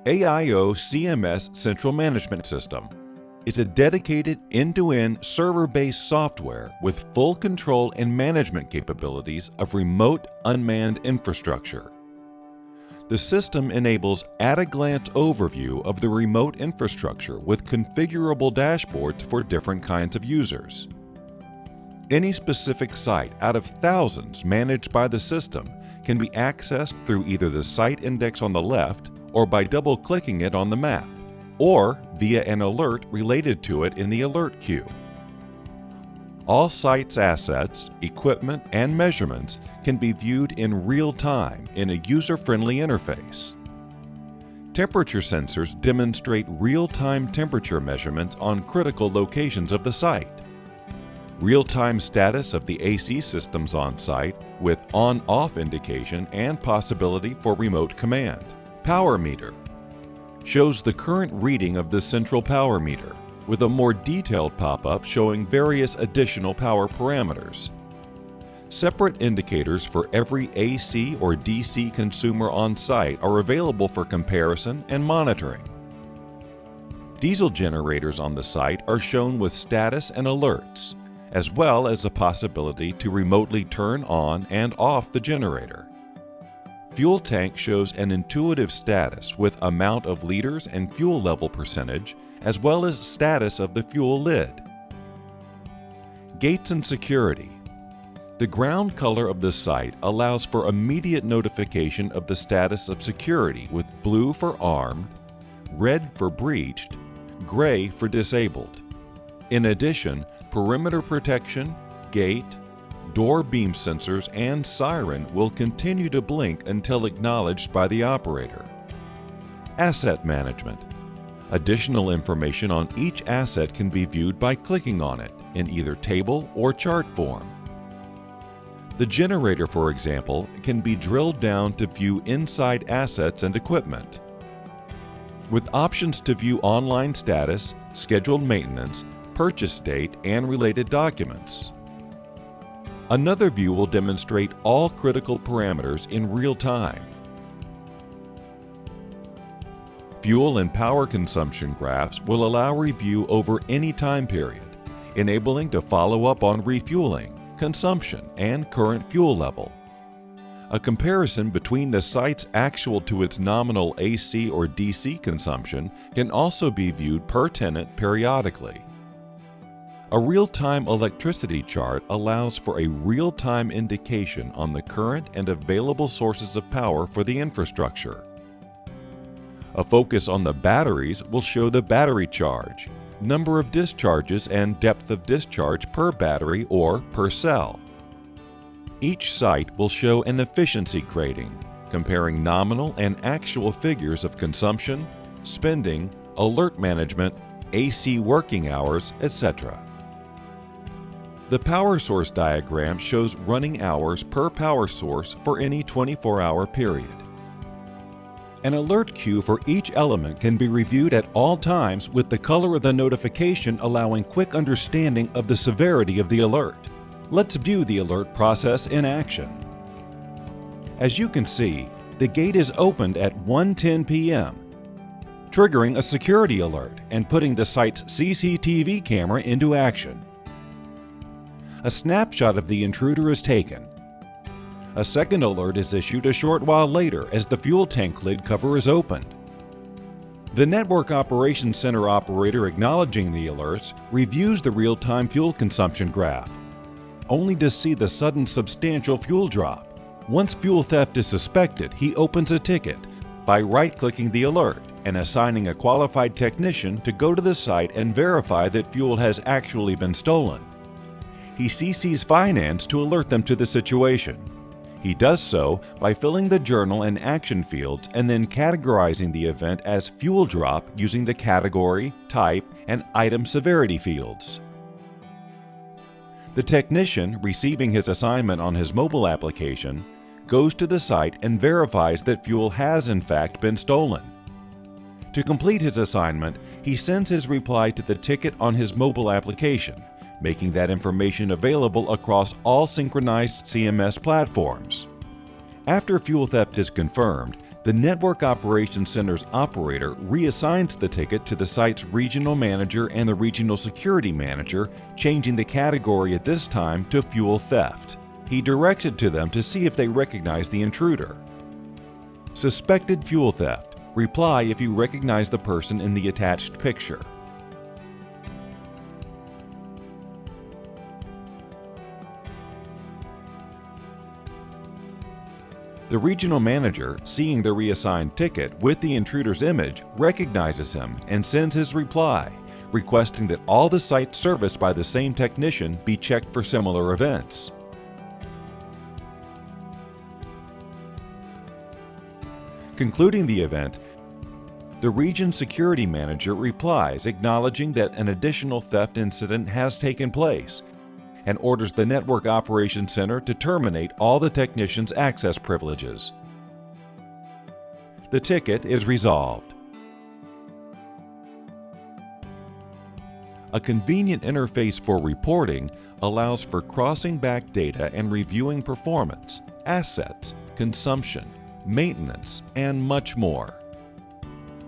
AIO CMS Central Management System. It's a dedicated end-to-end server-based software with full control and management capabilities of remote unmanned infrastructure. The system enables at-a-glance overview of the remote infrastructure with configurable dashboards for different kinds of users. Any specific site out of thousands managed by the system can be accessed through either the site index on the left or by double-clicking it on the map, or via an alert related to it in the alert queue. All site's assets, equipment, and measurements can be viewed in real time in a user-friendly interface. Temperature sensors demonstrate real-time temperature measurements on critical locations of the site. Real-time status of the AC systems on site with on-off indication and possibility for remote command. Power meter shows the current reading of the central power meter, with a more detailed pop-up showing various additional power parameters. Separate indicators for every AC or DC consumer on site are available for comparison and monitoring. Diesel generators on the site are shown with status and alerts, as well as the possibility to remotely turn on and off the generator. Fuel tank shows an intuitive status with amount of liters and fuel level percentage, as well as status of the fuel lid. Gates and security. The ground color of the site allows for immediate notification of the status of security with blue for armed, red for breached, gray for disabled. In addition, perimeter protection, gate, door beam sensors, and siren will continue to blink until acknowledged by the operator. Asset management. Additional information on each asset can be viewed by clicking on it in either table or chart form. The generator, for example, can be drilled down to view inside assets and equipment. With options to view online status, scheduled maintenance, purchase date, and related documents. Another view will demonstrate all critical parameters in real time. Fuel and power consumption graphs will allow review over any time period, enabling to follow up on refueling, consumption, and current fuel level. A comparison between the site's actual to its nominal AC or DC consumption can also be viewed per tenant periodically. A real-time electricity chart allows for a real-time indication on the current and available sources of power for the infrastructure. A focus on the batteries will show the battery charge, number of discharges, and depth of discharge per battery or per cell. Each site will show an efficiency grading, comparing nominal and actual figures of consumption, spending, alert management, AC working hours, etc. The power source diagram shows running hours per power source for any 24-hour period. An alert queue for each element can be reviewed at all times with the color of the notification allowing quick understanding of the severity of the alert. Let's view the alert process in action. As you can see, the gate is opened at 1:10 p.m., triggering a security alert and putting the site's CCTV camera into action. A snapshot of the intruder is taken. A second alert is issued a short while later as the fuel tank lid cover is opened. The Network Operations Center operator acknowledging the alerts reviews the real-time fuel consumption graph, only to see the sudden substantial fuel drop. Once fuel theft is suspected, he opens a ticket by right-clicking the alert and assigning a qualified technician to go to the site and verify that fuel has actually been stolen. He CCs finance to alert them to the situation. He does so by filling the journal and action fields and then categorizing the event as fuel drop using the category, type, and item severity fields. The technician, receiving his assignment on his mobile application, goes to the site and verifies that fuel has in fact been stolen. To complete his assignment, he sends his reply to the ticket on his mobile application, making that information available across all synchronized CMS platforms. After fuel theft is confirmed, The Network Operations Center's operator reassigns the ticket to the site's regional manager and the regional security manager, changing the category at this time to fuel theft. He directs it to them to see if they recognize the intruder. Suspected fuel theft. Reply if you recognize the person in the attached picture. The regional manager, seeing the reassigned ticket with the intruder's image, recognizes him and sends his reply, requesting that all the sites serviced by the same technician be checked for similar events. Concluding the event, the region security manager replies acknowledging that an additional theft incident has taken place and orders the Network Operations Center to terminate all the technicians' access privileges. The ticket is resolved. A convenient interface for reporting allows for crossing back data and reviewing performance, assets, consumption, maintenance, and much more.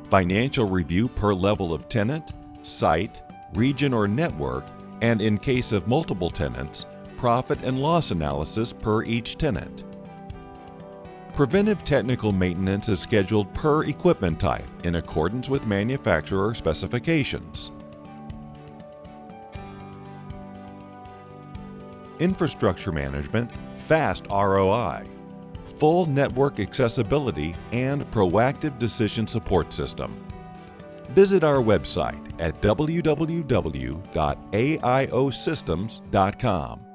Financial review per level of tenant, site, region, or network, and in case of multiple tenants, profit and loss analysis per each tenant. Preventive technical maintenance is scheduled per equipment type in accordance with manufacturer specifications. Infrastructure management, fast ROI, full network accessibility, and proactive decision support system. Visit our website at www.AIOsystems.com.